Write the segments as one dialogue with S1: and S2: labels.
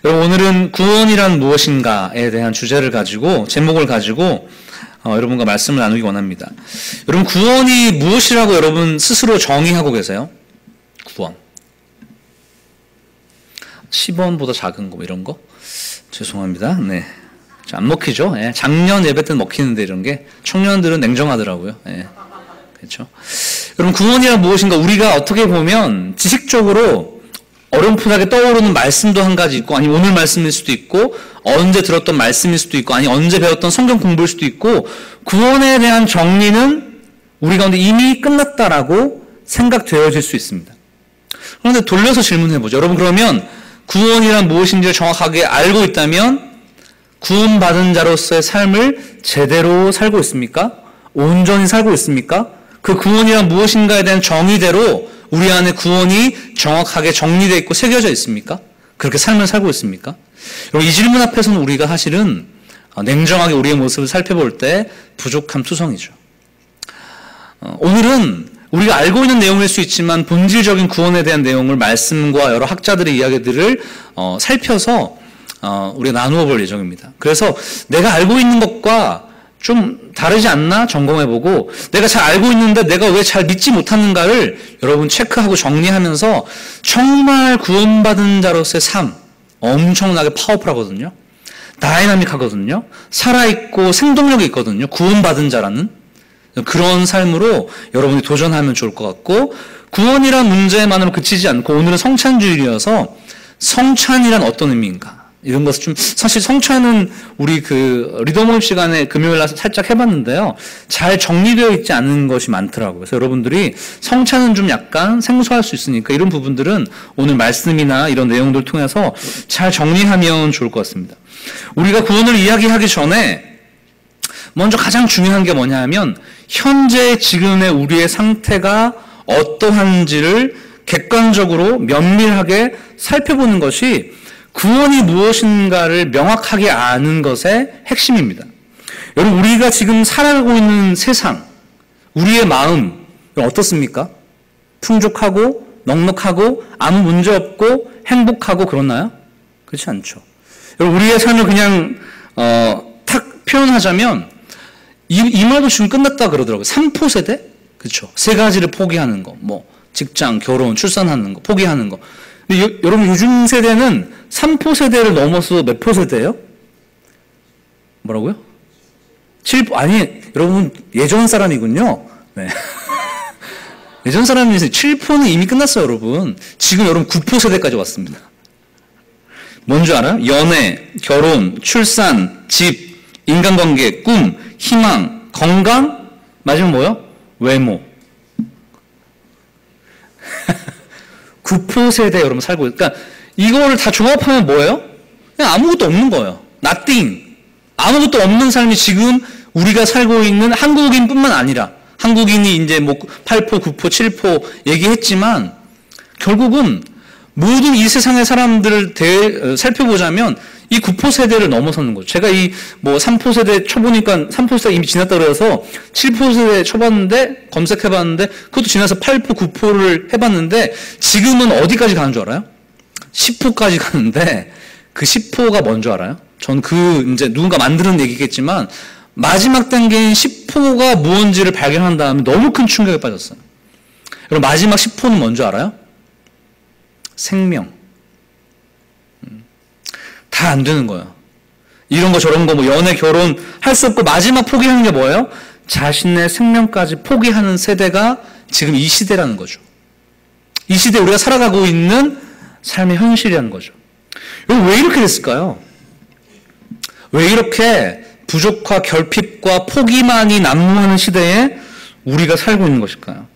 S1: 여러분, 오늘은 구원이란 무엇인가에 대한 주제를 가지고, 제목을 가지고 여러분과 말씀을 나누기 원합니다. 여러분, 구원이 무엇이라고 여러분 스스로 정의하고 계세요? 구원. 10원보다 작은 거 이런 거? 죄송합니다. 네. 안 먹히죠? 예. 작년 예배 때는 먹히는데 이런 게 청년들은 냉정하더라고요. 예. 그렇죠? 여러분, 구원이란 무엇인가? 우리가 어떻게 보면 지식적으로 어렴풋하게 떠오르는 말씀도 한 가지 있고, 아니 오늘 말씀일 수도 있고, 언제 들었던 말씀일 수도 있고, 아니 언제 배웠던 성경 공부일 수도 있고, 구원에 대한 정리는 우리 가운데 이미 끝났다라고 생각되어질 수 있습니다. 그런데 돌려서 질문해보죠. 여러분, 그러면 구원이란 무엇인지를 정확하게 알고 있다면 구원받은 자로서의 삶을 제대로 살고 있습니까? 온전히 살고 있습니까? 그 구원이란 무엇인가에 대한 정의대로 우리 안에 구원이 정확하게 정리되어 있고 새겨져 있습니까? 그렇게 삶을 살고 있습니까? 여러분, 이 질문 앞에서는 우리가 사실은 냉정하게 우리의 모습을 살펴볼 때 부족함 투성이죠. 오늘은 우리가 알고 있는 내용일 수 있지만 본질적인 구원에 대한 내용을 말씀과 여러 학자들의 이야기들을 살펴서 우리가 나누어 볼 예정입니다. 그래서 내가 알고 있는 것과 좀 다르지 않나 점검해보고, 내가 잘 알고 있는데 내가 왜 잘 믿지 못하는가를 여러분 체크하고 정리하면서 정말 구원받은 자로서의 삶, 엄청나게 파워풀하거든요. 다이나믹하거든요. 살아있고 생동력이 있거든요. 구원받은 자라는 그런 삶으로 여러분이 도전하면 좋을 것 같고, 구원이란 문제만으로 그치지 않고 오늘은 성찬주일이어서 성찬이란 어떤 의미인가, 이런 것을 좀, 사실 성찬은 우리 리더 모임 시간에 금요일 날 살짝 해봤는데요, 잘 정리되어 있지 않은 것이 많더라고요. 그래서 여러분들이 성찬은 좀 약간 생소할 수 있으니까 이런 부분들은 오늘 말씀이나 이런 내용들을 통해서 잘 정리하면 좋을 것 같습니다. 우리가 구원을 이야기하기 전에 먼저 가장 중요한 게 뭐냐 하면, 현재 지금의 우리의 상태가 어떠한지를 객관적으로 면밀하게 살펴보는 것이 구원이 무엇인가를 명확하게 아는 것의 핵심입니다. 여러분, 우리가 지금 살아가고 있는 세상, 우리의 마음 어떻습니까? 풍족하고 넉넉하고 아무 문제 없고 행복하고 그렇나요? 그렇지 않죠. 여러분, 우리의 삶을 그냥 탁 표현하자면 이 말도 지금 끝났다 그러더라고요. 3포 세대? 그렇죠. 세 가지를 포기하는 거, 뭐 직장, 결혼, 출산하는 거 포기하는 거. 근데 여러분, 요즘 세대는 3포 세대를 넘어서 몇 포 세대예요? 뭐라고요? 7포, 아니, 여러분, 예전 사람이군요. 네. 예전 사람이면서 7포는 이미 끝났어요, 여러분. 지금 여러분 9포 세대까지 왔습니다. 뭔지 알아요? 연애, 결혼, 출산, 집, 인간관계, 꿈, 희망, 건강, 마지막 뭐요? 외모. 9포 세대 여러분 살고, 그러니까 이거를 다 종합하면 뭐예요? 그냥 아무것도 없는 거예요. nothing. 아무것도 없는 삶이 지금 우리가 살고 있는 한국인뿐만 아니라, 한국인이 이제 뭐 8포, 9포, 7포 얘기했지만 결국은 모든 이 세상의 사람들을 살펴보자면 이 9포 세대를 넘어서는 거죠. 제가 이 뭐 3포 세대 쳐보니까 3포 세대 이미 지났다 그래서 7포 세대 쳐봤는데, 검색해봤는데 그것도 지나서 8포, 9포를 해봤는데 지금은 어디까지 가는 줄 알아요? 10포까지 가는데, 그 10포가 뭔 줄 알아요? 전 이제 누군가 만드는 얘기겠지만 마지막 단계인 10포가 무언지를 발견한 다음에 너무 큰 충격에 빠졌어요. 여러분, 마지막 10포는 뭔 줄 알아요? 생명. 다 안 되는 거예요. 이런 거 저런 거 뭐 연애, 결혼 할 수 없고 마지막 포기하는 게 뭐예요? 자신의 생명까지 포기하는 세대가 지금 이 시대라는 거죠. 이 시대에 우리가 살아가고 있는 삶의 현실이라는 거죠. 왜 이렇게 됐을까요? 왜 이렇게 부족과 결핍과 포기만이 난무하는 시대에 우리가 살고 있는 것일까요?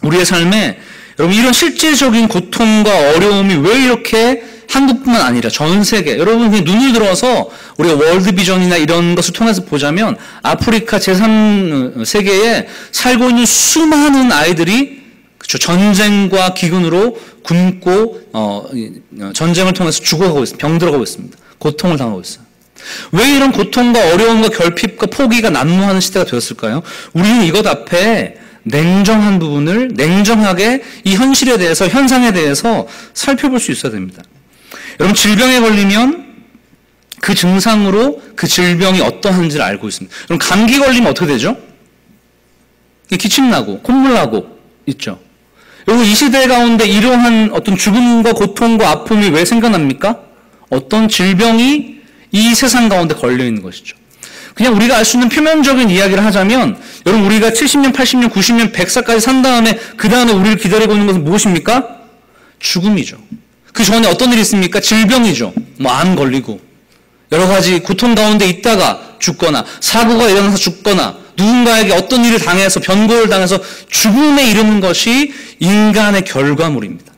S1: 우리의 삶에 여러분, 이런 실질적인 고통과 어려움이 왜 이렇게 한국뿐만 아니라 전 세계, 여러분 그냥 눈을 들어서 우리가 월드비전이나 이런 것을 통해서 보자면 아프리카 제3세계에 살고 있는 수많은 아이들이, 그렇죠, 전쟁과 기근으로 굶고 전쟁을 통해서 죽어가고 있습니다. 병들어가고 있습니다. 고통을 당하고 있어요. 왜 이런 고통과 어려움과 결핍과 포기가 난무하는 시대가 되었을까요? 우리는 이것 앞에 냉정한 부분을 냉정하게 이 현실에 대해서, 현상에 대해서 살펴볼 수 있어야 됩니다. 여러분, 질병에 걸리면 그 증상으로 그 질병이 어떠한지를 알고 있습니다. 여러분, 감기 걸리면 어떻게 되죠? 기침 나고 콧물 나고 있죠. 여러분, 이 시대 가운데 이러한 어떤 죽음과 고통과 아픔이 왜 생겨납니까? 어떤 질병이 이 세상 가운데 걸려 있는 것이죠. 그냥 우리가 알 수 있는 표면적인 이야기를 하자면, 여러분, 우리가 70년, 80년, 90년, 100살까지 산 다음에 그 다음에 우리를 기다리고 있는 것은 무엇입니까? 죽음이죠. 그 전에 어떤 일이 있습니까? 질병이죠. 뭐 암 걸리고 여러 가지 고통 가운데 있다가 죽거나 사고가 일어나서 죽거나 누군가에게 어떤 일을 당해서 변고를 당해서 죽음에 이르는 것이 인간의 결과물입니다.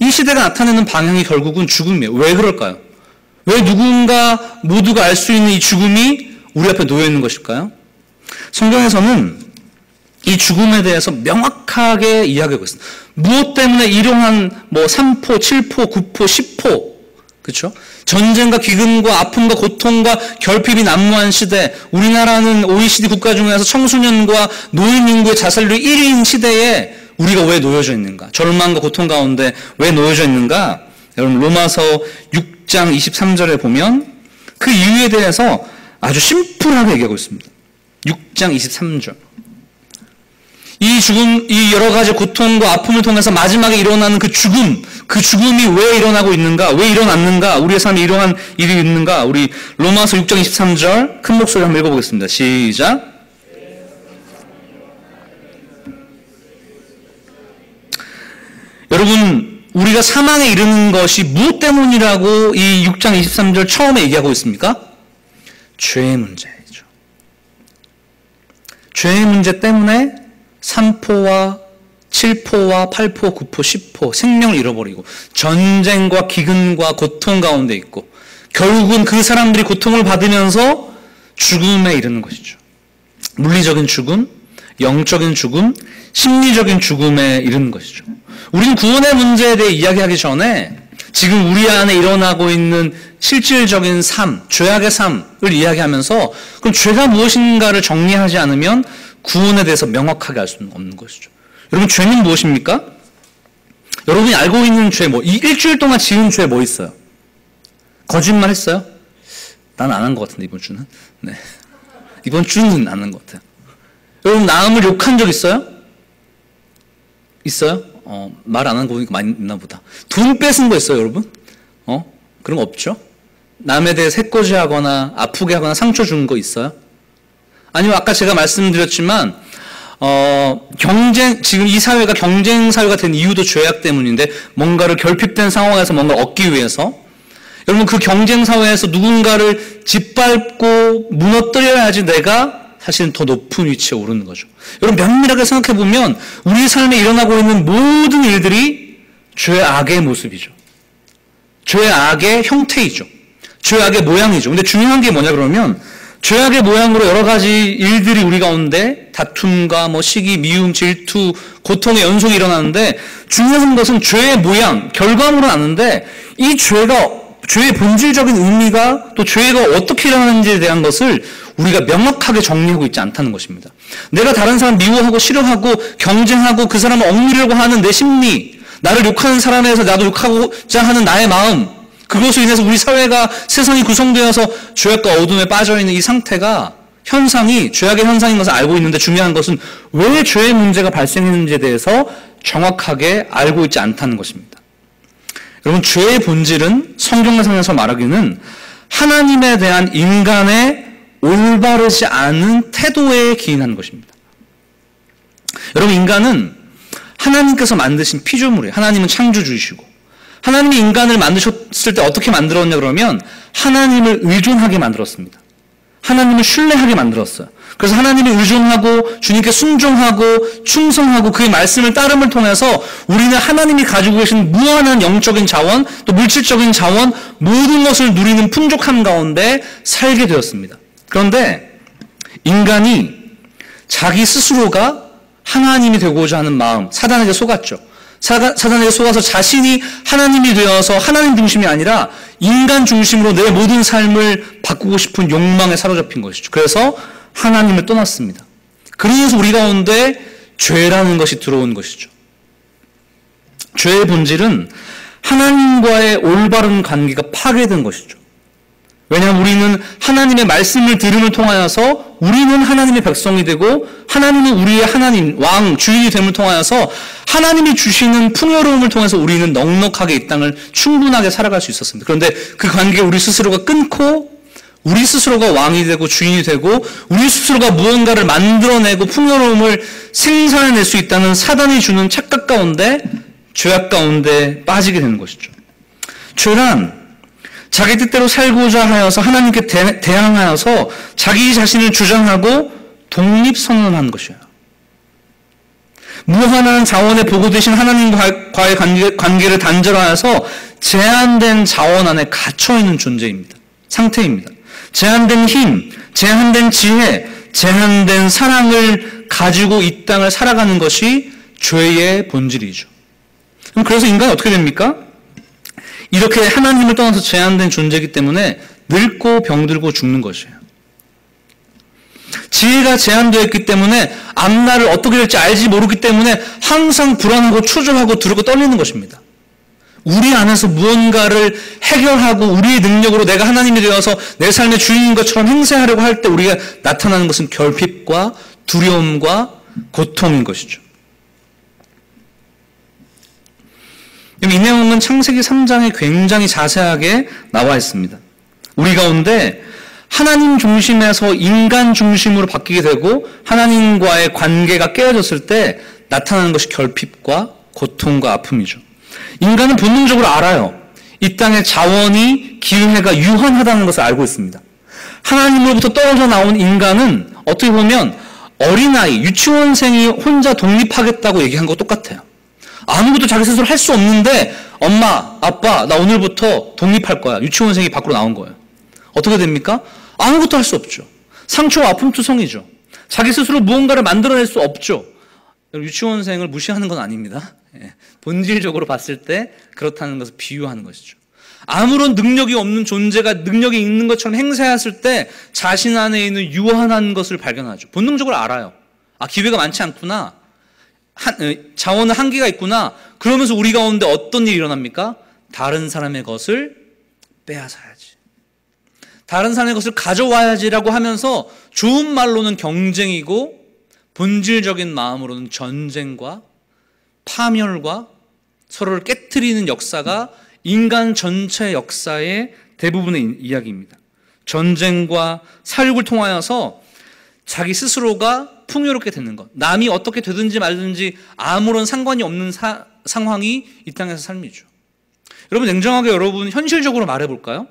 S1: 이 시대가 나타내는 방향이 결국은 죽음이에요. 왜 그럴까요? 왜 누군가 모두가 알 수 있는 이 죽음이 우리 앞에 놓여 있는 것일까요? 성경에서는 이 죽음에 대해서 명확하게 이야기하고 있습니다. 무엇 때문에 이러한 3포, 7포, 9포, 10포, 그렇죠? 전쟁과 기근과 아픔과 고통과 결핍이 난무한 시대, 우리나라는 OECD 국가 중에서 청소년과 노인 인구의 자살률 1위인 시대에 우리가 왜 놓여져 있는가? 절망과 고통 가운데 왜 놓여져 있는가? 여러분, 로마서 6장 23절에 보면 그 이유에 대해서 아주 심플하게 얘기하고 있습니다. 6장 23절. 이 죽음, 이 여러 가지 고통과 아픔을 통해서 마지막에 일어나는 그 죽음이 왜 일어나고 있는가? 왜 일어났는가? 우리의 삶에 이러한 일이 있는가? 우리 로마서 6장 23절 큰 목소리로 한번 읽어보겠습니다. 시작. 여러분, 우리가 사망에 이르는 것이 무엇 때문이라고 이 6장 23절 처음에 얘기하고 있습니까? 죄의 문제이죠. 죄의 문제 때문에 3포와 7포와 8포, 9포, 10포 생명을 잃어버리고 전쟁과 기근과 고통 가운데 있고 결국은 그 사람들이 고통을 받으면서 죽음에 이르는 것이죠. 물리적인 죽음, 영적인 죽음, 심리적인 죽음에 이르는 것이죠. 우리는 구원의 문제에 대해 이야기하기 전에 지금 우리 안에 일어나고 있는 실질적인 삶, 죄악의 삶을 이야기하면서 그럼 죄가 무엇인가를 정리하지 않으면 구원에 대해서 명확하게 알 수는 없는 것이죠. 여러분, 죄는 무엇입니까? 여러분이 알고 있는 죄, 이 일주일 동안 지은 죄 뭐 있어요? 거짓말 했어요? 난 안 한 것 같은데, 이번 주는. 네. 이번 주는 안 한 것 같아요. 여러분, 남을 욕한 적 있어요? 있어요? 말 안 한 거 보니까 많이 있나 보다. 돈 뺏은 거 있어요, 여러분? 그런 거 없죠? 남에 대해 새꼬지 하거나 아프게 하거나 상처 준 거 있어요? 아니면 아까 제가 말씀드렸지만 지금 이 사회가 경쟁 사회가 된 이유도 죄악 때문인데 뭔가를 결핍된 상황에서 뭔가를 얻기 위해서 여러분 그 경쟁 사회에서 누군가를 짓밟고 무너뜨려야지 내가 사실은 더 높은 위치에 오르는 거죠. 여러분 면밀하게 생각해 보면 우리 삶에 일어나고 있는 모든 일들이 죄악의 모습이죠. 죄악의 형태이죠. 죄악의 모양이죠. 근데 중요한 게 뭐냐 그러면 죄악의 모양으로 여러 가지 일들이 우리 가운데 다툼과 시기, 미움, 질투, 고통의 연속이 일어나는데 중요한 것은 죄의 모양, 결과물은 아는데 이 죄의 본질적인 의미가 또 죄가 어떻게 일어나는지에 대한 것을 우리가 명확하게 정리하고 있지 않다는 것입니다. 내가 다른 사람 미워하고 싫어하고 경쟁하고 그 사람을 억누르려고 하는 내 심리, 나를 욕하는 사람에 대해서 나도 욕하고자 하는 나의 마음, 그것으로 인해서 우리 사회가 세상이 구성되어서 죄악과 어둠에 빠져있는 이 상태가 현상이 죄악의 현상인 것을 알고 있는데 중요한 것은 왜 죄의 문제가 발생했는지에 대해서 정확하게 알고 있지 않다는 것입니다. 여러분 죄의 본질은 성경에서 말하기는 하나님에 대한 인간의 올바르지 않은 태도에 기인하는 것입니다. 여러분 인간은 하나님께서 만드신 피조물이에요. 하나님은 창조주이시고 하나님이 인간을 만드셨을 때 어떻게 만들었냐 그러면 하나님을 의존하게 만들었습니다. 하나님을 신뢰하게 만들었어요. 그래서 하나님을 의존하고 주님께 순종하고 충성하고 그의 말씀을 따름을 통해서 우리는 하나님이 가지고 계신 무한한 영적인 자원 또 물질적인 자원 모든 것을 누리는 풍족함 가운데 살게 되었습니다. 그런데 인간이 자기 스스로가 하나님이 되고자 하는 마음 사단에게 속았죠. 사단에게 속아서 자신이 하나님이 되어서 하나님 중심이 아니라 인간 중심으로 내 모든 삶을 바꾸고 싶은 욕망에 사로잡힌 것이죠. 그래서 하나님을 떠났습니다. 그러면서 우리 가운데 죄라는 것이 들어온 것이죠. 죄의 본질은 하나님과의 올바른 관계가 파괴된 것이죠. 왜냐하면 우리는 하나님의 말씀을 들음을 통하여서 우리는 하나님의 백성이 되고 하나님은 우리의 하나님, 왕, 주인이 됨을 통하여서 하나님이 주시는 풍요로움을 통해서 우리는 넉넉하게 이 땅을 충분하게 살아갈 수 있었습니다. 그런데 그 관계 우리 스스로가 끊고 우리 스스로가 왕이 되고 주인이 되고 우리 스스로가 무언가를 만들어내고 풍요로움을 생산해낼 수 있다는 사단이 주는 착각 가운데 죄악 가운데 빠지게 되는 것이죠. 죄란 자기 뜻대로 살고자 하여서 하나님께 대항하여서 자기 자신을 주장하고 독립선언하는 것이에요. 무한한 자원에 보고되신 하나님과의 관계를 단절하여서 제한된 자원 안에 갇혀있는 존재입니다. 상태입니다. 제한된 힘, 제한된 지혜, 제한된 사랑을 가지고 이 땅을 살아가는 것이 죄의 본질이죠. 그래서 인간이 어떻게 됩니까? 이렇게 하나님을 떠나서 제한된 존재이기 때문에 늙고 병들고 죽는 것이에요. 지혜가 제한되어 있기 때문에 앞날을 어떻게 될지 알지 모르기 때문에 항상 불안하고 초조하고 두렵고 떨리는 것입니다. 우리 안에서 무언가를 해결하고 우리의 능력으로 내가 하나님이 되어서 내 삶의 주인인 것처럼 행세하려고 할 때 우리가 나타나는 것은 결핍과 두려움과 고통인 것이죠. 이 내용은 창세기 3장에 굉장히 자세하게 나와 있습니다. 우리 가운데 하나님 중심에서 인간 중심으로 바뀌게 되고 하나님과의 관계가 깨어졌을 때 나타나는 것이 결핍과 고통과 아픔이죠. 인간은 본능적으로 알아요. 이 땅의 자원이 기회가 유한하다는 것을 알고 있습니다. 하나님으로부터 떨어져 나온 인간은 어떻게 보면 어린아이, 유치원생이 혼자 독립하겠다고 얘기한 거 똑같아요. 아무것도 자기 스스로 할 수 없는데 엄마, 아빠, 나 오늘부터 독립할 거야. 유치원생이 밖으로 나온 거예요. 어떻게 됩니까? 아무것도 할 수 없죠. 상처와 아픔투성이죠. 자기 스스로 무언가를 만들어낼 수 없죠. 유치원생을 무시하는 건 아닙니다. 본질적으로 봤을 때 그렇다는 것을 비유하는 것이죠. 아무런 능력이 없는 존재가 능력이 있는 것처럼 행세했을 때 자신 안에 있는 유한한 것을 발견하죠. 본능적으로 알아요. 아, 기회가 많지 않구나. 자원은 한계가 있구나. 그러면서 우리 가운데 어떤 일이 일어납니까? 다른 사람의 것을 빼앗아야지. 다른 사람의 것을 가져와야지라고 하면서 좋은 말로는 경쟁이고 본질적인 마음으로는 전쟁과 파멸과 서로를 깨트리는 역사가 인간 전체 역사의 대부분의 이야기입니다. 전쟁과 사육을 통하여서 자기 스스로가 풍요롭게 되는 것, 남이 어떻게 되든지 말든지 아무런 상관이 없는 상황이 이 땅에서 삶이죠. 여러분 냉정하게 여러분 현실적으로 말해볼까요?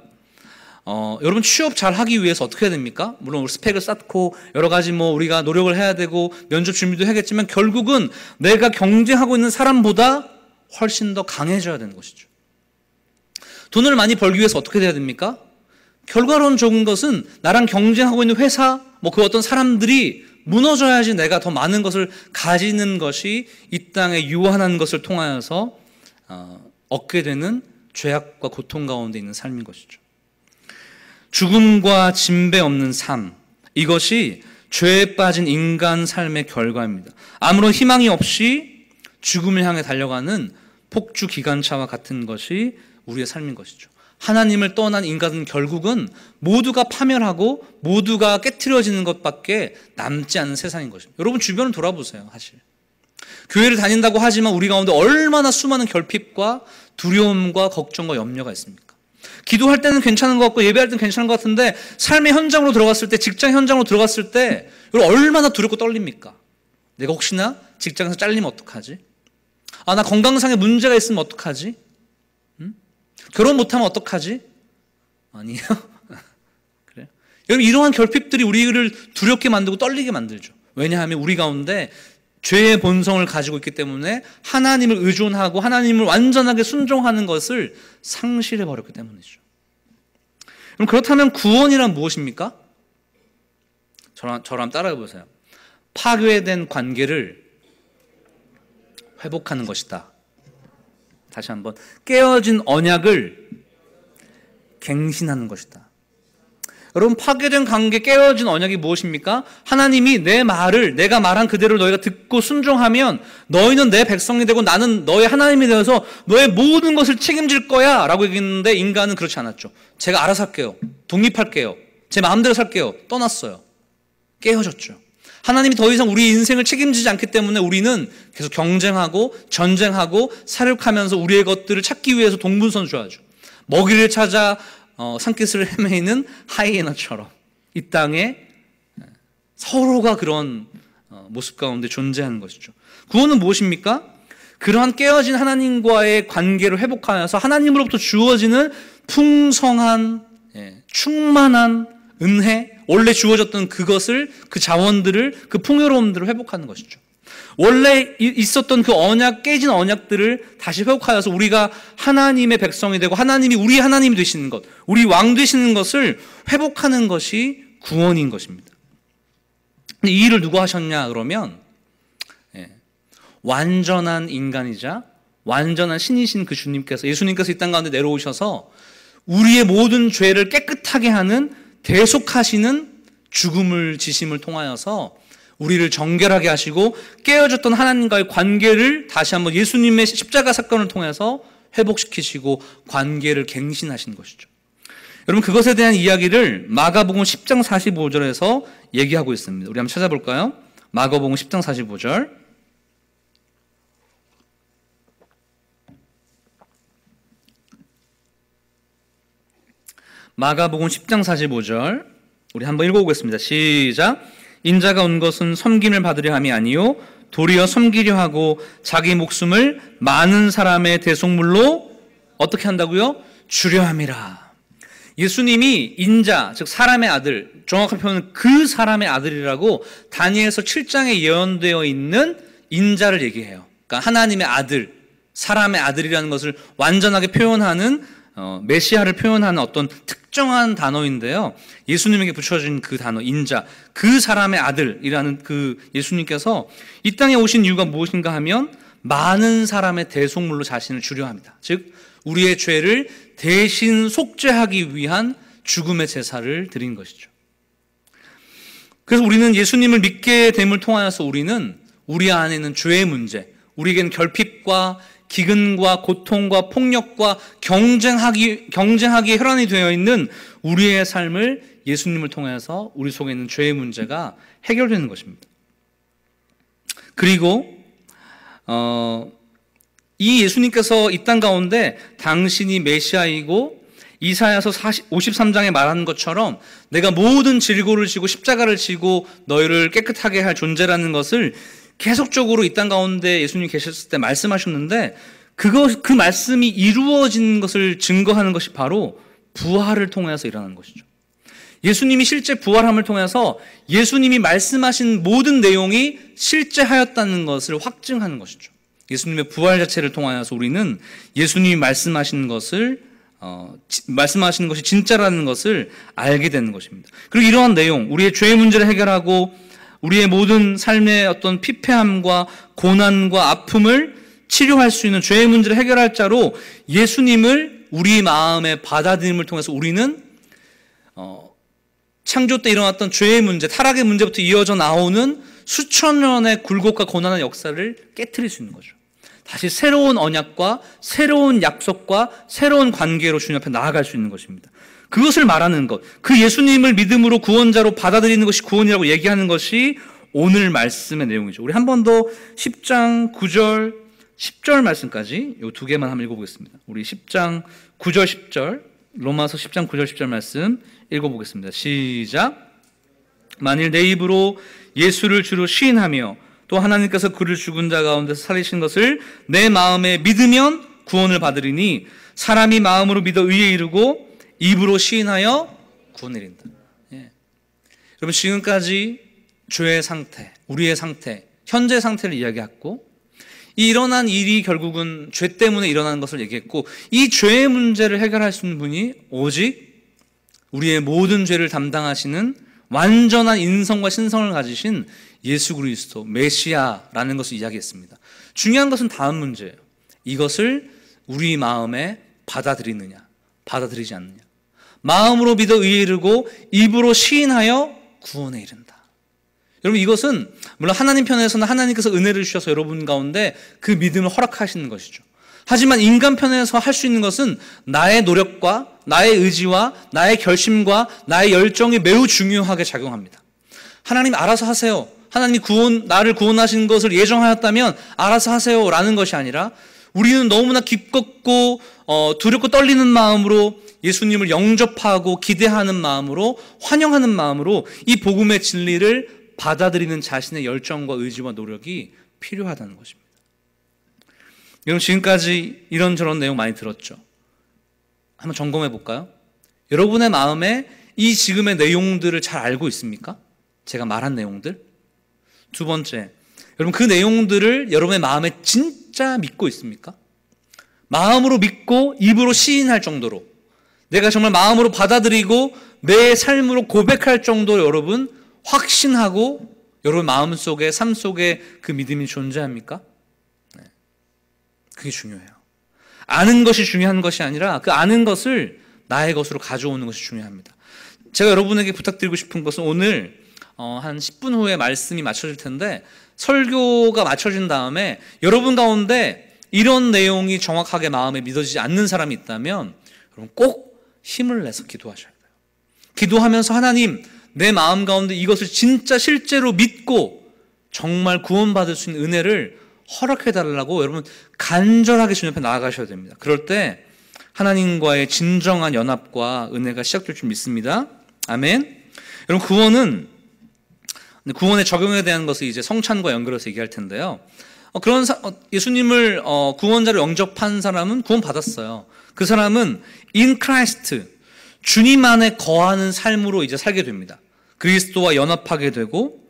S1: 여러분 취업 잘 하기 위해서 어떻게 해야 됩니까? 물론 스펙을 쌓고 여러 가지 우리가 노력을 해야 되고 면접 준비도 해야겠지만 결국은 내가 경쟁하고 있는 사람보다 훨씬 더 강해져야 되는 것이죠. 돈을 많이 벌기 위해서 어떻게 돼야 됩니까? 결과론 좋은 것은 나랑 경쟁하고 있는 회사, 그 어떤 사람들이 무너져야지 내가 더 많은 것을 가지는 것이 이 땅에 유한한 것을 통하여서 얻게 되는 죄악과 고통 가운데 있는 삶인 것이죠. 죽음과 진배 없는 삶, 이것이 죄에 빠진 인간 삶의 결과입니다. 아무런 희망이 없이 죽음을 향해 달려가는 폭주 기관차와 같은 것이 우리의 삶인 것이죠. 하나님을 떠난 인간은 결국은 모두가 파멸하고 모두가 깨트려지는 것밖에 남지 않은 세상인 것입니다. 여러분 주변을 돌아보세요. 사실 교회를 다닌다고 하지만 우리 가운데 얼마나 수많은 결핍과 두려움과 걱정과 염려가 있습니까? 기도할 때는 괜찮은 것 같고 예배할 때는 괜찮은 것 같은데 삶의 현장으로 들어갔을 때, 직장 현장으로 들어갔을 때 여러분 얼마나 두렵고 떨립니까? 내가 혹시나 직장에서 잘리면 어떡하지? 아, 나 건강상의 문제가 있으면 어떡하지? 결혼 못하면 어떡하지? 아니에요. 그래요? 여러분 이러한 결핍들이 우리를 두렵게 만들고 떨리게 만들죠. 왜냐하면 우리 가운데 죄의 본성을 가지고 있기 때문에 하나님을 의존하고 하나님을 완전하게 순종하는 것을 상실해버렸기 때문이죠. 그럼 그렇다면 구원이란 무엇입니까? 저랑 따라해보세요. 파괴된 관계를 회복하는 것이다. 다시 한번 깨어진 언약을 갱신하는 것이다. 여러분, 파괴된 관계, 깨어진 언약이 무엇입니까? 하나님이 내 말을, 내가 말한 그대로 너희가 듣고 순종하면 너희는 내 백성이 되고 나는 너의 하나님이 되어서 너의 모든 것을 책임질 거야 라고 얘기했는데, 인간은 그렇지 않았죠. 제가 알아서 할게요. 독립할게요. 제 마음대로 살게요. 떠났어요. 깨어졌죠. 하나님이 더 이상 우리 인생을 책임지지 않기 때문에 우리는 계속 경쟁하고 전쟁하고 사륙하면서 우리의 것들을 찾기 위해서 동분선주하죠. 먹이를 찾아 산깃을 헤매이는 하이에나처럼 이 땅에 서로가 그런 모습 가운데 존재하는 것이죠. 구원은 무엇입니까? 그러한 깨어진 하나님과의 관계를 회복하여서 하나님으로부터 주어지는 풍성한 충만한 은혜, 원래 주어졌던 그것을, 그 자원들을, 그 풍요로움들을 회복하는 것이죠. 원래 있었던 그 언약, 깨진 언약들을 다시 회복하여서 우리가 하나님의 백성이 되고 하나님이 우리 하나님이 되시는 것, 우리 왕 되시는 것을 회복하는 것이 구원인 것입니다. 근데 이 일을 누가 하셨냐 그러면 완전한 인간이자 완전한 신이신 그 주님께서, 예수님께서 이 땅 가운데 내려오셔서 우리의 모든 죄를 깨끗하게 하는 대속하시는 죽음을 지심을 통하여서 우리를 정결하게 하시고 깨어졌던 하나님과의 관계를 다시 한번 예수님의 십자가 사건을 통해서 회복시키시고 관계를 갱신하신 것이죠. 여러분, 그것에 대한 이야기를 마가복음 10장 45절에서 얘기하고 있습니다. 우리 한번 찾아볼까요? 마가복음 10장 45절. 마가복음 10장 45절 우리 한번 읽어보겠습니다. 시작. 인자가 온 것은 섬김을 받으려 함이 아니요 도리어 섬기려 하고 자기 목숨을 많은 사람의 대속물로 어떻게 한다고요? 주려 함이라. 예수님이 인자, 즉 사람의 아들, 정확한 표현은 그 사람의 아들이라고 다니엘서 7장에 예언되어 있는 인자를 얘기해요. 그러니까 하나님의 아들, 사람의 아들이라는 것을 완전하게 표현하는 메시아를 표현하는 어떤 특정한 단어인데요. 예수님에게 붙여진 그 단어 인자, 그 사람의 아들이라는 그 예수님께서 이 땅에 오신 이유가 무엇인가 하면 많은 사람의 대속물로 자신을 주려 합니다. 즉 우리의 죄를 대신 속죄하기 위한 죽음의 제사를 드린 것이죠. 그래서 우리는 예수님을 믿게 됨을 통하여서 우리는 우리 안에 있는 죄의 문제, 우리에게는 결핍과 기근과 고통과 폭력과 경쟁하기에 혈안이 되어 있는 우리의 삶을 예수님을 통해서 우리 속에 있는 죄의 문제가 해결되는 것입니다. 그리고 이 예수님께서 이 땅 가운데 당신이 메시아이고 이사야서 53장에 말하는 것처럼 내가 모든 질고를 지고 십자가를 지고 너희를 깨끗하게 할 존재라는 것을 계속적으로 이 땅 가운데 예수님이 계셨을 때 말씀하셨는데 그 말씀이 이루어진 것을 증거하는 것이 바로 부활을 통해서 일어나는 것이죠. 예수님이 실제 부활함을 통해서 예수님이 말씀하신 모든 내용이 실제하였다는 것을 확증하는 것이죠. 예수님의 부활 자체를 통하여서 우리는 예수님이 말씀하신 것이 진짜라는 것을 알게 되는 것입니다. 그리고 이러한 내용, 우리의 죄의 문제를 해결하고 우리의 모든 삶의 어떤 피폐함과 고난과 아픔을 치료할 수 있는 죄의 문제를 해결할 자로 예수님을 우리 마음에 받아들임을 통해서 우리는 창조 때 일어났던 죄의 문제, 타락의 문제부터 이어져 나오는 수천 년의 굴곡과 고난의 역사를 깨트릴 수 있는 거죠. 다시 새로운 언약과 새로운 약속과 새로운 관계로 주님 앞에 나아갈 수 있는 것입니다. 그것을 말하는 것, 그 예수님을 믿음으로 구원자로 받아들이는 것이 구원이라고 얘기하는 것이 오늘 말씀의 내용이죠. 우리 한 번 더 10장 9절 10절 말씀까지 이 두 개만 한번 읽어보겠습니다. 우리 10장 9절 10절 로마서 10장 9절 10절 말씀 읽어보겠습니다. 시작. 만일 내 입으로 예수를 주로 시인하며 또 하나님께서 그를 죽은 자 가운데서 살리신 것을 내 마음에 믿으면 구원을 받으리니 사람이 마음으로 믿어 의에 이르고 입으로 시인하여 구원을 이룬다. 예. 여러분 지금까지 죄의 상태, 우리의 상태, 현재 상태를 이야기했고 이 일어난 일이 결국은 죄 때문에 일어나는 것을 얘기했고 이 죄의 문제를 해결할 수 있는 분이 오직 우리의 모든 죄를 담당하시는 완전한 인성과 신성을 가지신 예수 그리스도 메시아라는 것을 이야기했습니다. 중요한 것은 다음 문제예요. 이것을 우리 마음에 받아들이느냐 받아들이지 않느냐. 마음으로 믿어 의에 이르고 입으로 시인하여 구원에 이른다. 여러분, 이것은 물론 하나님 편에서는 하나님께서 은혜를 주셔서 여러분 가운데 그 믿음을 허락하시는 것이죠. 하지만 인간 편에서 할 수 있는 것은 나의 노력과 나의 의지와 나의 결심과 나의 열정이 매우 중요하게 작용합니다. 하나님 알아서 하세요. 하나님이 나를 구원하신 것을 예정하였다면 알아서 하세요 라는 것이 아니라 우리는 너무나 기뻤고 두렵고 떨리는 마음으로 예수님을 영접하고 기대하는 마음으로 환영하는 마음으로 이 복음의 진리를 받아들이는 자신의 열정과 의지와 노력이 필요하다는 것입니다. 여러분, 지금까지 이런저런 내용 많이 들었죠? 한번 점검해 볼까요? 여러분의 마음에 이 지금의 내용들을 잘 알고 있습니까? 제가 말한 내용들. 두 번째, 여러분 그 내용들을 여러분의 마음에 진짜 믿고 있습니까? 마음으로 믿고 입으로 시인할 정도로, 내가 정말 마음으로 받아들이고 내 삶으로 고백할 정도로 여러분 확신하고 여러분 마음속에 삶 속에 그 믿음이 존재합니까? 네. 그게 중요해요. 아는 것이 중요한 것이 아니라 그 아는 것을 나의 것으로 가져오는 것이 중요합니다. 제가 여러분에게 부탁드리고 싶은 것은 오늘 한 10분 후에 말씀이 맞춰질 텐데 설교가 맞춰진 다음에 여러분 가운데 이런 내용이 정확하게 마음에 믿어지지 않는 사람이 있다면 여러분 꼭 힘을 내서 기도하셔야 돼요. 기도하면서 하나님, 내 마음 가운데 이것을 진짜 실제로 믿고 정말 구원받을 수 있는 은혜를 허락해달라고 여러분 간절하게 주님 앞에 나아가셔야 됩니다. 그럴 때 하나님과의 진정한 연합과 은혜가 시작될 줄 믿습니다. 아멘. 여러분, 구원의 적용에 대한 것을 이제 성찬과 연결해서 얘기할 텐데요. 예수님을 구원자로 영접한 사람은 구원받았어요. 그 사람은 in Christ, 주님 안에 거하는 삶으로 이제 살게 됩니다. 그리스도와 연합하게 되고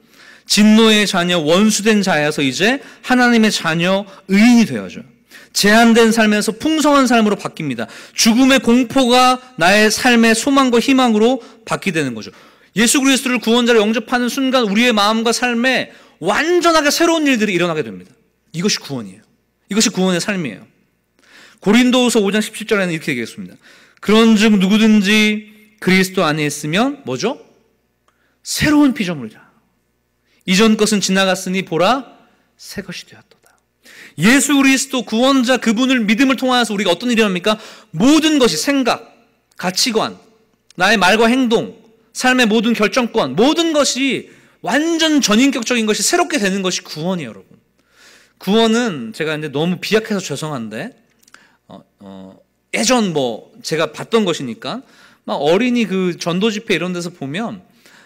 S1: 진노의 자녀, 원수된 자에서 이제 하나님의 자녀, 의인이 되어져요. 제한된 삶에서 풍성한 삶으로 바뀝니다. 죽음의 공포가 나의 삶의 소망과 희망으로 바뀌게 되는 거죠. 예수 그리스도를 구원자로 영접하는 순간 우리의 마음과 삶에 완전하게 새로운 일들이 일어나게 됩니다. 이것이 구원이에요. 이것이 구원의 삶이에요. 고린도후서 5장 17절에는 이렇게 얘기했습니다. 그런즉 누구든지 그리스도 안에 있으면 뭐죠? 새로운 피조물이라. 이전 것은 지나갔으니 보라 새 것이 되었도다. 예수 그리스도 구원자 그분을 믿음을 통하여서 우리가 어떤 일이 합니까? 모든 것이 생각, 가치관, 나의 말과 행동, 삶의 모든 결정권, 모든 것이 완전 전인격적인 것이 새롭게 되는 것이 구원이에요, 여러분. 구원은 제가 이제 너무 비약해서 죄송한데 예전 제가 봤던 것이니까 막 어린이 그 전도 집회 이런 데서 보면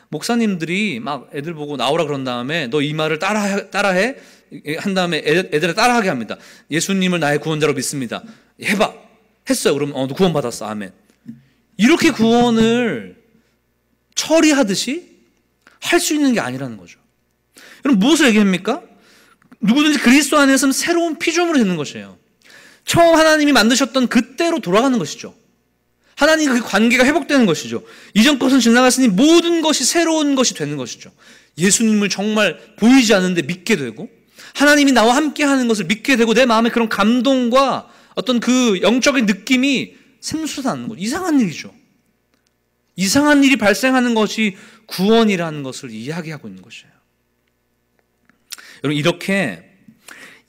S1: 목사님들이 막 애들 보고 나오라 그런 다음에 너 이 말을 따라해 한 다음에 애들을 따라하게 합니다. 예수님을 나의 구원자로 믿습니다. 해봐. 했어요. 그러면 너 구원받았어. 아멘. 이렇게 구원을 처리하듯이 할 수 있는 게 아니라는 거죠. 여러분 무엇을 얘기합니까? 누구든지 그리스도 안에서는 새로운 피조물이 되는 것이에요. 처음 하나님이 만드셨던 그때로 돌아가는 것이죠. 하나님과 그 관계가 회복되는 것이죠. 이전 것은 지나갔으니 모든 것이 새로운 것이 되는 것이죠. 예수님을 정말 보이지 않는데 믿게 되고 하나님이 나와 함께 하는 것을 믿게 되고 내 마음에 그런 감동과 어떤 그 영적인 느낌이 샘솟아나는 거죠. 이상한 일이죠. 이상한 일이 발생하는 것이 구원이라는 것을 이야기하고 있는 것이에요. 여러분 이렇게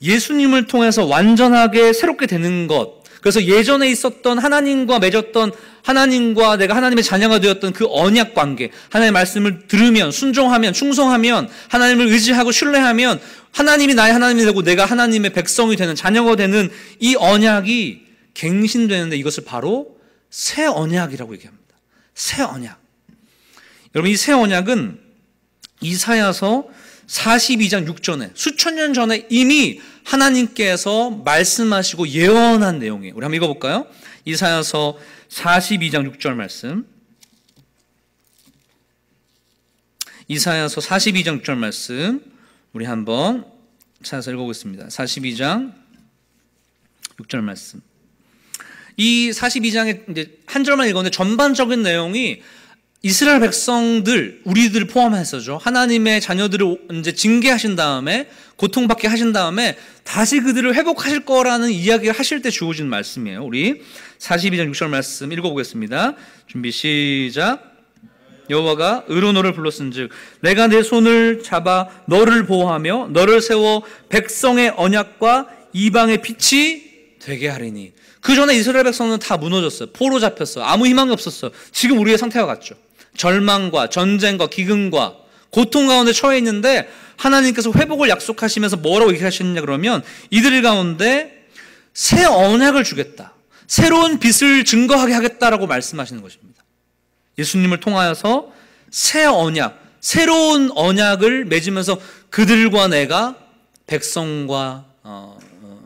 S1: 예수님을 통해서 완전하게 새롭게 되는 것, 그래서 예전에 있었던 하나님과 맺었던 하나님과 내가 하나님의 자녀가 되었던 그 언약 관계, 하나님의 말씀을 들으면 순종하면 충성하면 하나님을 의지하고 신뢰하면 하나님이 나의 하나님이 되고 내가 하나님의 백성이 되는 자녀가 되는 이 언약이 갱신되는데 이것을 바로 새 언약이라고 얘기합니다. 새 언약. 여러분 이 새 언약은 이사야서 42장 6전에 수천 년 전에 이미 하나님께서 말씀하시고 예언한 내용이에요. 우리 한번 읽어볼까요? 이사야서 42장 6절 말씀. 이사야서 42장 6절 말씀 우리 한번 찾아서 읽어보겠습니다. 42장 6절 말씀. 이 42장에 이제 한 절만 읽었는데 전반적인 내용이 이스라엘 백성들, 우리들 포함해서죠. 하나님의 자녀들을 이제 징계하신 다음에, 고통받게 하신 다음에 다시 그들을 회복하실 거라는 이야기를 하실 때 주어진 말씀이에요. 우리 42장 6절 말씀 읽어보겠습니다. 준비 시작. 여호와가 의로 너를 불렀은즉 내가 내 손을 잡아 너를 보호하며 너를 세워 백성의 언약과 이방의 빛이 되게 하리니. 그 전에 이스라엘 백성은 다 무너졌어요. 포로 잡혔어요. 아무 희망이 없었어요. 지금 우리의 상태와 같죠. 절망과 전쟁과 기근과 고통 가운데 처해 있는데 하나님께서 회복을 약속하시면서 뭐라고 얘기하셨느냐 그러면 이들 가운데 새 언약을 주겠다, 새로운 빛을 증거하게 하겠다라고 말씀하시는 것입니다. 예수님을 통하여서 새 언약, 새로운 언약을 맺으면서 그들과 내가 백성과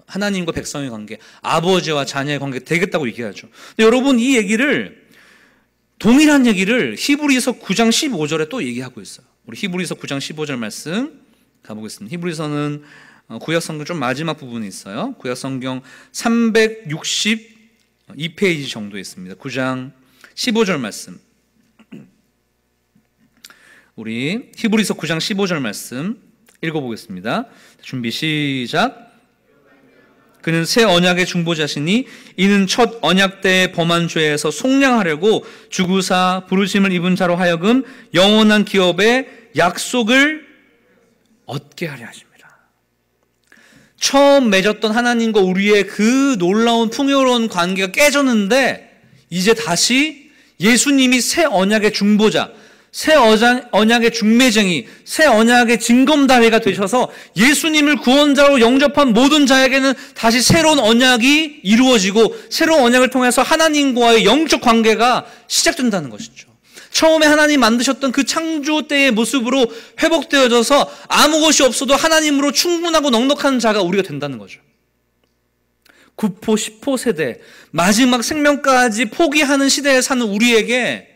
S1: 하나님과 백성의 관계, 아버지와 자녀의 관계 되겠다고 얘기하죠. 근데 여러분, 이 얘기를, 동일한 얘기를 히브리서 9장 15절에 또 얘기하고 있어요. 우리 히브리서 9장 15절 말씀 가보겠습니다. 히브리서는 구약성경 좀 마지막 부분이 있어요. 구약성경 362페이지 정도에 있습니다. 9장 15절 말씀. 우리 히브리서 9장 15절 말씀 읽어보겠습니다. 준비 시작. 그는 새 언약의 중보자시니 이는 첫 언약 때의 범한 죄에서 속량하려고 주구사 부르심을 입은 자로 하여금 영원한 기업의 약속을 얻게 하려 하십니다. 처음 맺었던 하나님과 우리의 그 놀라운 풍요로운 관계가 깨졌는데 이제 다시 예수님이 새 언약의 중보자, 새 언약의 중매쟁이, 새 언약의 징검다리가 되셔서 예수님을 구원자로 영접한 모든 자에게는 다시 새로운 언약이 이루어지고 새로운 언약을 통해서 하나님과의 영적 관계가 시작된다는 것이죠. 처음에 하나님 만드셨던 그 창조 때의 모습으로 회복되어져서 아무 것이 없어도 하나님으로 충분하고 넉넉한 자가 우리가 된다는 거죠. 9포, 10포 세대, 마지막 생명까지 포기하는 시대에 사는 우리에게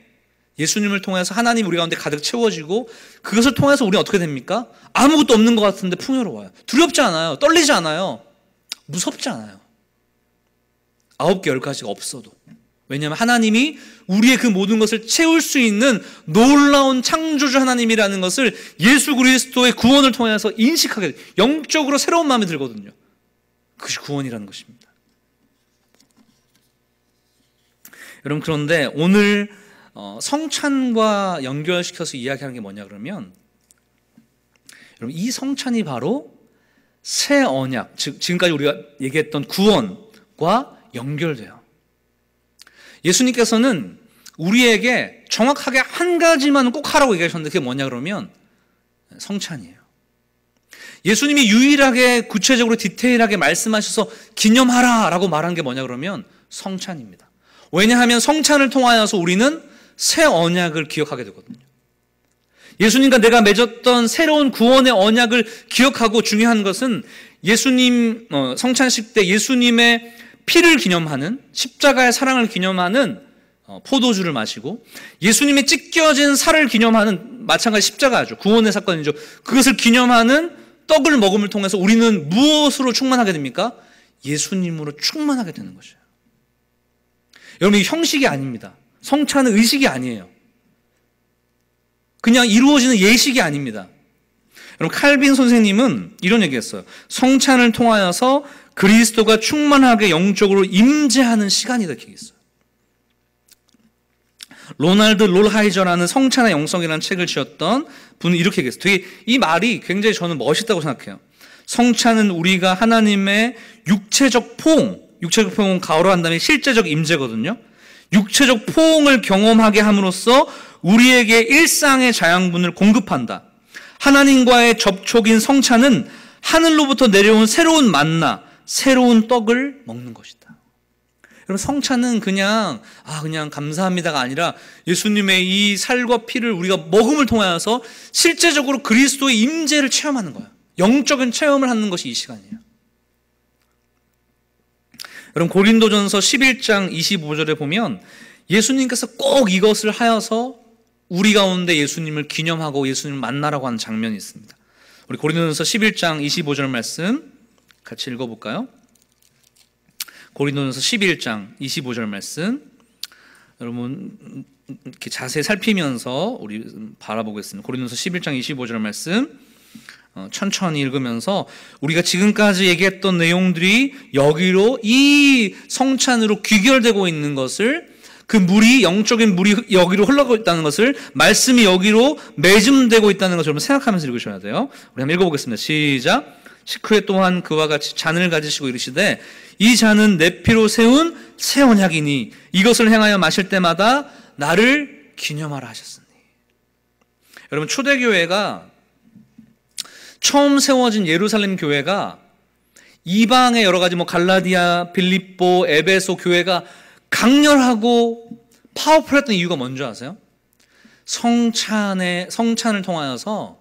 S1: 예수님을 통해서 하나님 우리 가운데 가득 채워지고 그것을 통해서 우리는 어떻게 됩니까? 아무것도 없는 것 같은데 풍요로워요. 두렵지 않아요. 떨리지 않아요. 무섭지 않아요. 9개, 10가지가 없어도. 왜냐하면 하나님이 우리의 그 모든 것을 채울 수 있는 놀라운 창조주 하나님이라는 것을 예수 그리스도의 구원을 통해서 인식하게 돼요. 영적으로 새로운 마음이 들거든요. 그것이 구원이라는 것입니다. 여러분, 그런데 오늘 성찬과 연결시켜서 이야기하는 게 뭐냐 그러면, 여러분, 이 성찬이 바로 새 언약, 즉 지금까지 우리가 얘기했던 구원과 연결돼요. 예수님께서는 우리에게 정확하게 한 가지만 꼭 하라고 얘기하셨는데 그게 뭐냐 그러면 성찬이에요. 예수님이 유일하게 구체적으로 디테일하게 말씀하셔서 기념하라라고 말한 게 뭐냐 그러면 성찬입니다. 왜냐하면 성찬을 통하여서 우리는 새 언약을 기억하게 되거든요. 예수님과 내가 맺었던 새로운 구원의 언약을 기억하고, 중요한 것은 예수님 성찬식 때 예수님의 피를 기념하는, 십자가의 사랑을 기념하는 포도주를 마시고, 예수님의 찢겨진 살을 기념하는, 마찬가지 십자가죠. 구원의 사건이죠. 그것을 기념하는 떡을 먹음을 통해서 우리는 무엇으로 충만하게 됩니까? 예수님으로 충만하게 되는 것이에요. 여러분, 이 형식이 아닙니다. 성찬은 의식이 아니에요. 그냥 이루어지는 예식이 아닙니다. 여러분, 칼빈 선생님은 이런 얘기했어요. 성찬을 통하여서 그리스도가 충만하게 영적으로 임재하는 시간이다 이렇게 얘기했어요. 로날드 롤하이저라는 성찬의 영성이라는 책을 지었던 분은 이렇게 얘기했어요. 되게 이 말이 굉장히 저는 멋있다고 생각해요. 성찬은 우리가 하나님의 육체적 포옹은 가오로 한다면 실제적 임재거든요. 육체적 포옹을 경험하게 함으로써 우리에게 일상의 자양분을 공급한다. 하나님과의 접촉인 성찬은 하늘로부터 내려온 새로운 만나, 새로운 떡을 먹는 것이다. 여러분, 성찬은 그냥 감사합니다가 아니라 예수님의 이 살과 피를 우리가 먹음을 통하여서 실제적으로 그리스도의 임재를 체험하는 거예요. 영적인 체험을 하는 것이 이 시간이에요. 여러분, 고린도전서 11장 25절에 보면 예수님께서 꼭 이것을 하여서 우리 가운데 예수님을 기념하고 예수님을 만나라고 하는 장면이 있습니다. 우리 고린도전서 11장 25절 말씀 같이 읽어볼까요? 고린도전서 11장 25절 말씀 여러분 이렇게 자세히 살피면서 우리 바라보겠습니다. 고린도서 11장 25절 말씀 천천히 읽으면서 우리가 지금까지 얘기했던 내용들이 여기로 이 성찬으로 귀결되고 있는 것을, 그 물이, 영적인 물이 여기로 흘러가고 있다는 것을, 말씀이 여기로 매짐되고 있다는 것을 여러분 생각하면서 읽으셔야 돼요. 우리 한번 읽어보겠습니다. 시작. 식후에 또한 그와 같이 잔을 가지시고 이르시되 이 잔은 내 피로 세운 새 언약이니 이것을 행하여 마실 때마다 나를 기념하라 하셨으니. 여러분 초대교회가 처음 세워진 예루살렘 교회가 이방의 여러 가지 갈라디아, 빌립보, 에베소 교회가 강렬하고 파워풀했던 이유가 뭔지 아세요? 성찬을 통하여서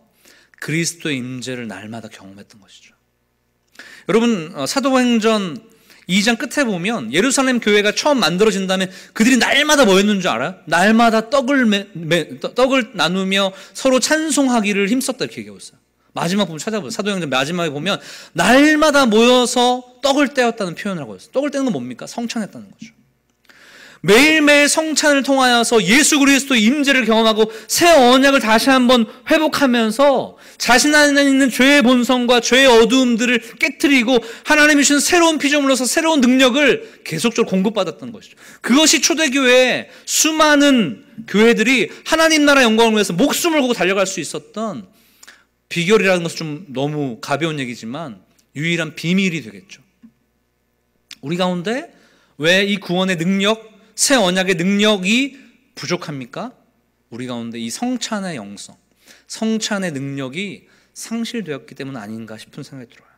S1: 그리스도의 임재를 날마다 경험했던 것이죠. 여러분 사도행전 2장 끝에 보면 예루살렘 교회가 처음 만들어진 다음에 그들이 날마다 뭐 했는 줄 알아요? 날마다 떡을 나누며 서로 찬송하기를 힘썼다 이렇게 얘기하고 있어요. 마지막 부분 찾아보세요. 사도행전 마지막에 보면 날마다 모여서 떡을 떼었다는 표현을 하고 있어요. 떡을 떼는 건 뭡니까? 성찬했다는 거죠. 매일매일 성찬을 통하여서 예수 그리스도의 임재를 경험하고 새 언약을 다시 한번 회복하면서 자신 안에 있는 죄의 본성과 죄의 어두움들을 깨트리고 하나님이 주신 새로운 피조물로서 새로운 능력을 계속적으로 공급받았던 것이죠. 그것이 초대교회의 수많은 교회들이 하나님 나라 영광을 위해서 목숨을 걸고 달려갈 수 있었던 비결이라는 것은 좀 너무 가벼운 얘기지만 유일한 비밀이 되겠죠. 우리 가운데 왜 이 구원의 능력, 새 언약의 능력이 부족합니까? 우리 가운데 이 성찬의 영성, 성찬의 능력이 상실되었기 때문 아닌가 싶은 생각이 들어요.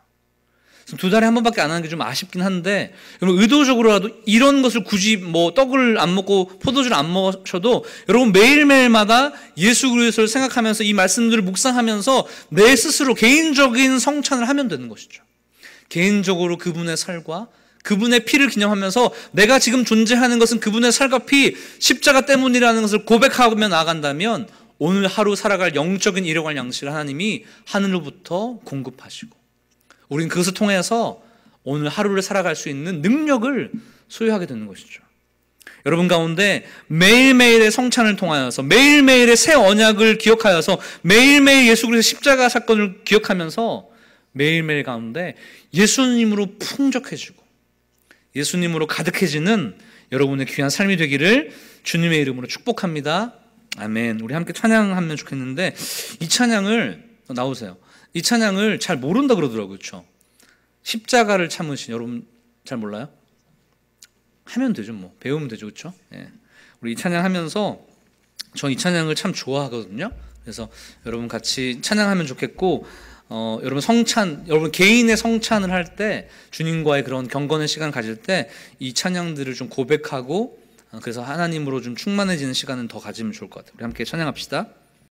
S1: 두 달에 한 번밖에 안 하는 게 좀 아쉽긴 한데, 여러분 의도적으로라도 이런 것을 굳이 떡을 안 먹고 포도주를 안 먹어도 여러분 매일매일마다 예수 그리스도를 생각하면서 이 말씀들을 묵상하면서 내 스스로 개인적인 성찬을 하면 되는 것이죠. 개인적으로 그분의 살과 그분의 피를 기념하면서 내가 지금 존재하는 것은 그분의 살과 피, 십자가 때문이라는 것을 고백하며 나아간다면 오늘 하루 살아갈 영적인 일용할 양식을 하나님이 하늘로부터 공급하시고 우리는 그것을 통해서 오늘 하루를 살아갈 수 있는 능력을 소유하게 되는 것이죠. 여러분 가운데 매일매일의 성찬을 통하여서 매일매일의 새 언약을 기억하여서 매일매일 예수 그리스도의 십자가 사건을 기억하면서 매일매일 가운데 예수님으로 풍족해지고 예수님으로 가득해지는 여러분의 귀한 삶이 되기를 주님의 이름으로 축복합니다. 아멘. 우리 함께 찬양하면 좋겠는데 이 찬양을 나오세요. 이 찬양을 잘 모른다 그러더라고요. 그렇죠? 십자가를 참으신 여러분 잘 몰라요? 하면 되죠. 배우면 되죠. 그렇죠? 예. 우리 이 찬양하면서 저 이 찬양을 참 좋아하거든요. 그래서 여러분 같이 찬양하면 좋겠고 여러분 여러분 개인의 성찬을 할 때 주님과의 그런 경건의 시간을 가질 때 이 찬양들을 좀 고백하고 그래서 하나님으로 좀 충만해지는 시간은 더 가지면 좋을 것 같아요. 우리 함께 찬양합시다.